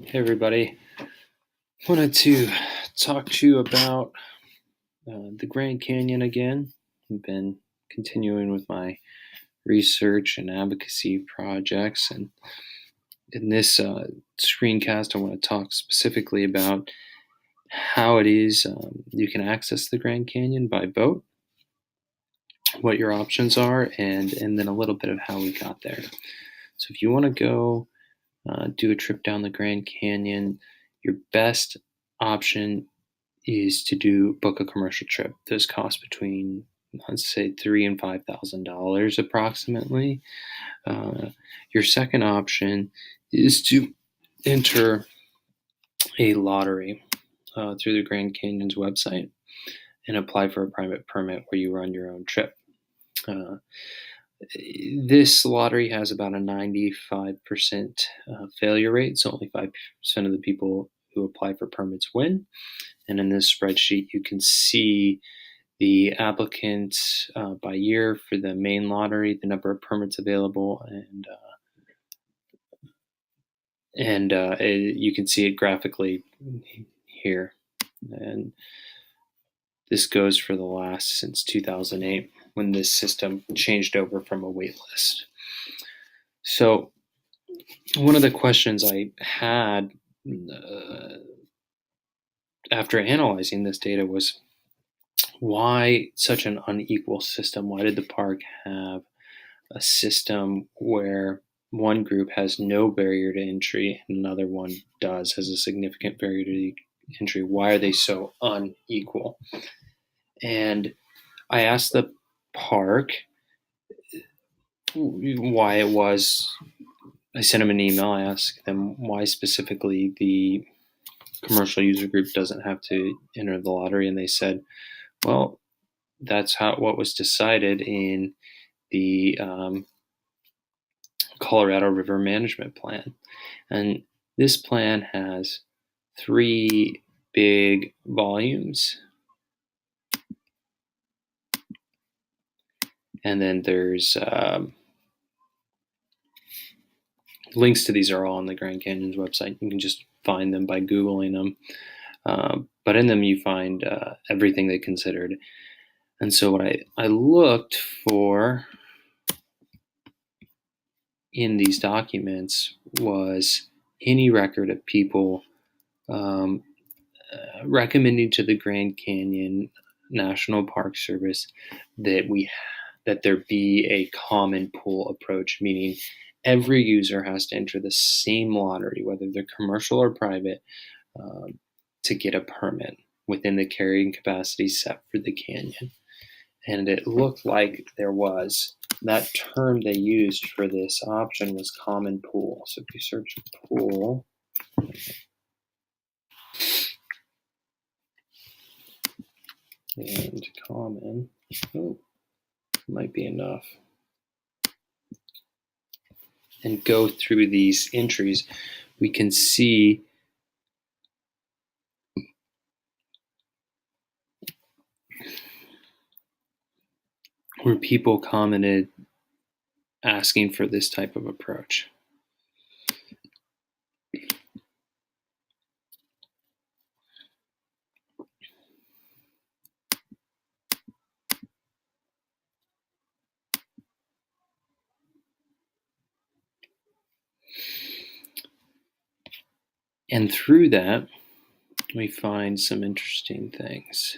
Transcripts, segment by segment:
Hey everybody, wanted to talk to you about the Grand Canyon again. I've been continuing with my research and advocacy projects, and in this screencast, I want to talk specifically about how it is you can access the Grand Canyon by boat, what your options are, and then a little bit of how we got there. So, if you want to go do a trip down the Grand Canyon, your best option is to book a commercial trip. Those cost between, let's say, $3,000 and $5,000 approximately. Uh, your second option is to enter a lottery through the Grand Canyon's website and apply for a private permit where you run your own trip. Uh, this lottery has about a 95% failure rate, so only 5% of the people who apply for permits win. And in this spreadsheet, you can see the applicants by year for the main lottery, the number of permits available, and you can see it graphically here. And this goes for the last since 2008, when this system changed over from a wait list. So one of the questions I had after analyzing this data was, why such an unequal system? Why did the park have a system where one group has no barrier to entry and another one has a significant barrier to entry? Why are they so unequal? And I asked the park why it was. I sent them an email. I asked them why specifically the commercial user group doesn't have to enter the lottery, and they said, well, that's what was decided in the Colorado River Management Plan. And this plan has 3 big volumes. And then there's links to these are all on the Grand Canyon's website. You can just find them by Googling them. But in them you find everything they considered. And so what I looked for in these documents was any record of people recommending to the Grand Canyon National Park Service that there be a common pool approach, meaning every user has to enter the same lottery, whether they're commercial or private, to get a permit within the carrying capacity set for the canyon. And it looked like there was. That term they used for this option was common pool. So if you search pool, and common, might be enough, and go through these entries, we can see where people commented asking for this type of approach. And through that, we find some interesting things.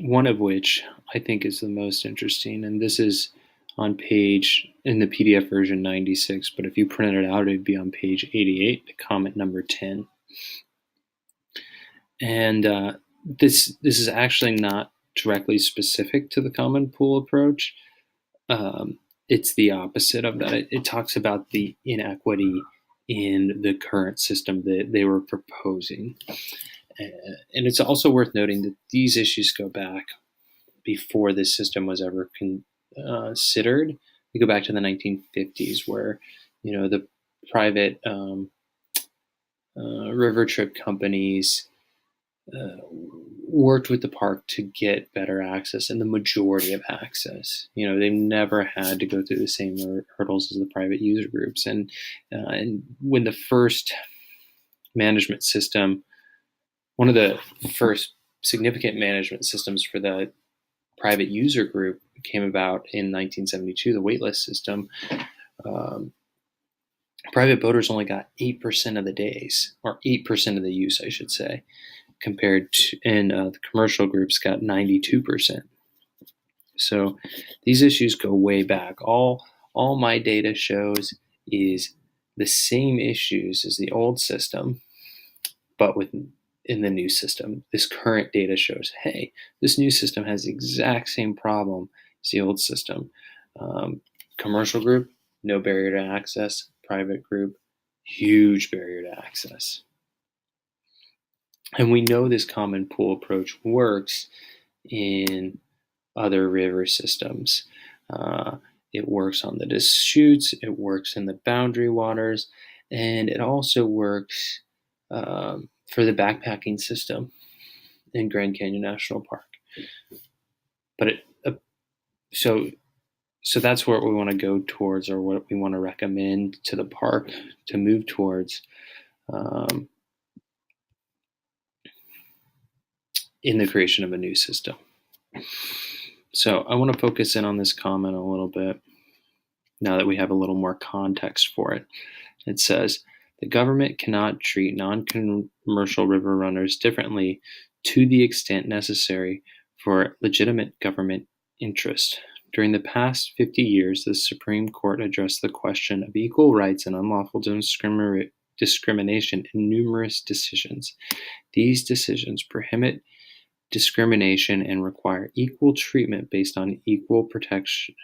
One of which I think is the most interesting, and this is on page, in the PDF version, 96, but if you print it out, it'd be on page 88, comment number 10. And this is actually not directly specific to the common pool approach. It's the opposite of that. It talks about the inequity in the current system that they were proposing. And it's also worth noting that these issues go back before this system was ever considered. They go back to the 1950s, where the private river trip companies worked with the park to get better access and the majority of access. They've never had to go through the same hurdles as the private user groups. And when the first management system, one of the first significant management systems for the private user group came about in 1972, the waitlist system. Um, Private boaters only got 8% of the days, or 8% of the use, I should say, compared to, and the commercial groups got 92%. So these issues go way back. All my data shows is the same issues as the old system, but in the new system. This current data shows, hey, this new system has the exact same problem as the old system. Commercial group, no barrier to access. Private group, huge barrier to access. And we know this common pool approach works in other river systems. It works on the Deschutes, it works in the boundary waters, and it also works for the backpacking system in Grand Canyon National Park. But so that's what we want to go towards, or what we want to recommend to the park to move towards in the creation of a new system. So I want to focus in on this comment a little bit now that we have a little more context for it. It says, the government cannot treat non-commercial river runners differently to the extent necessary for legitimate government interest. During the past 50 years, the Supreme Court addressed the question of equal rights and unlawful discrimination in numerous decisions. These decisions prohibit discrimination and require equal treatment based on the Equal Protection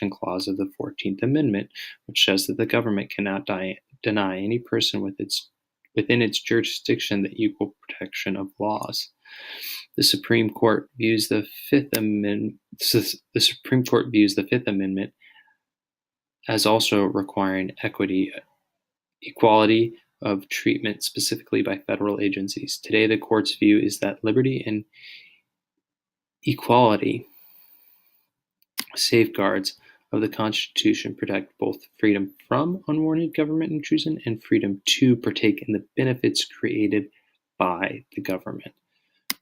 Clause of the 14th Amendment, which says that the government cannot deny any person within its jurisdiction the equal protection of laws. The Supreme Court views the Fifth Amendment as also requiring equality of treatment specifically by federal agencies. Today, the court's view is that liberty and equality safeguards of the Constitution protect both freedom from unwarranted government intrusion and freedom to partake in the benefits created by the government.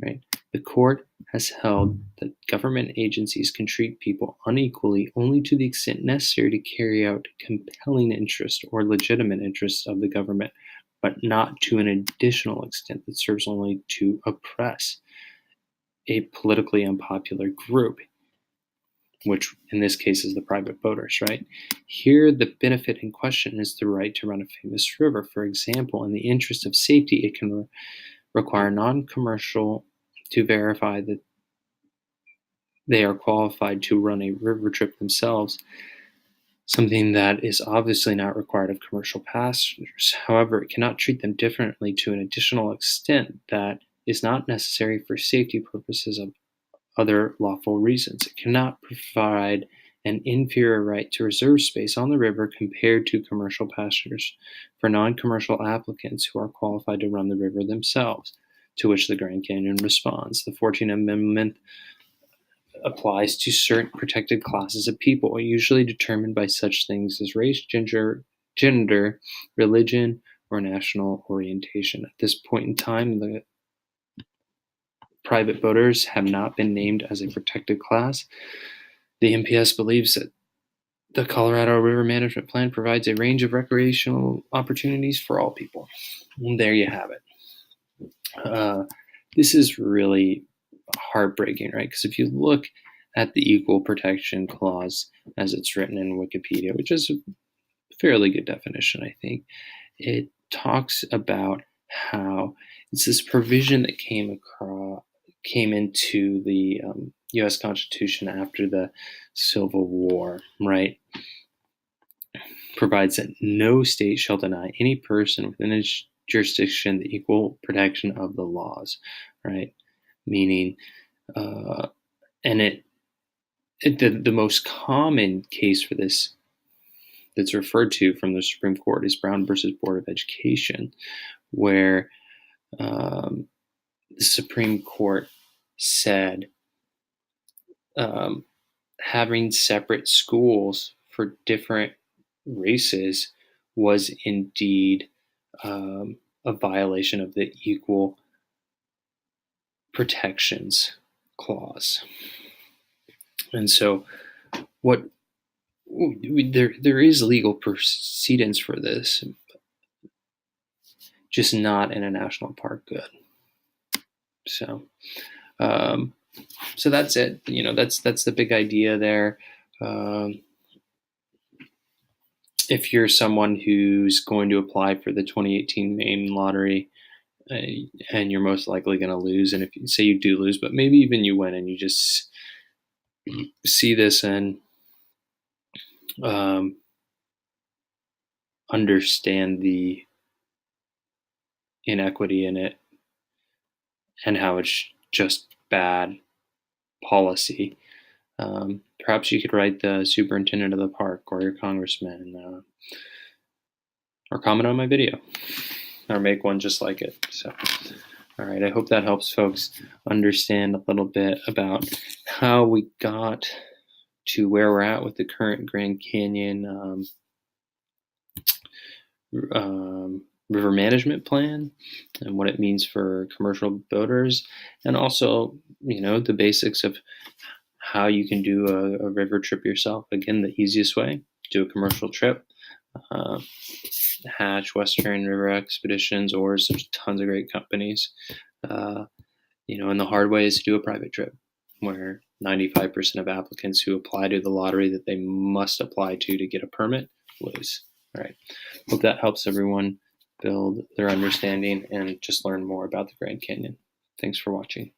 Right? The court has held that government agencies can treat people unequally only to the extent necessary to carry out compelling interest or legitimate interests of the government, but not to an additional extent that serves only to oppress a politically unpopular group, which in this case is the private boaters, right? Here, the benefit in question is the right to run a famous river. For example, in the interest of safety, it can require non-commercial to verify that they are qualified to run a river trip themselves, something that is obviously not required of commercial passengers. However, it cannot treat them differently to an additional extent that is not necessary for safety purposes of other lawful reasons. It cannot provide an inferior right to reserve space on the river compared to commercial passengers for non-commercial applicants who are qualified to run the river themselves, to which the Grand Canyon responds. The 14th Amendment applies to certain protected classes of people, usually determined by such things as race, gender, religion, or national orientation. At this point in time, the private boaters have not been named as a protected class. The MPS believes that the Colorado River Management Plan provides a range of recreational opportunities for all people. And there you have it. This is really heartbreaking, right? Because if you look at the Equal Protection Clause as it's written in Wikipedia, which is a fairly good definition, I think, it talks about how it's this provision that came into the U.S. Constitution after the Civil War, right? Provides that no state shall deny any person within its jurisdiction the equal protection of the laws, right? Meaning, and the most common case for this that's referred to from the Supreme Court is Brown versus Board of Education, where the Supreme Court said having separate schools for different races was indeed a violation of the Equal Protections Clause. And so, what there is legal precedence for this, just not in a national park good. So, so that's it. That's the big idea there. If you're someone who's going to apply for the 2018 Maine lottery, and you're most likely going to lose, and if you say you do lose, but maybe even you win, and you just see this and understand the inequity in it and how it's just bad policy, perhaps you could write the superintendent of the park or your congressman, or comment on my video, or make one just like it. So, all right, I hope that helps folks understand a little bit about how we got to where we're at with the current Grand Canyon river management plan and what it means for commercial boaters, and also, the basics of how you can do a river trip yourself. Again, the easiest way, do a commercial trip. Hatch, Western River Expeditions, or there's tons of great companies. And the hard way is to do a private trip, where 95% of applicants who apply to the lottery that they must apply to get a permit lose. All right. Hope that helps everyone build their understanding and just learn more about the Grand Canyon. Thanks for watching.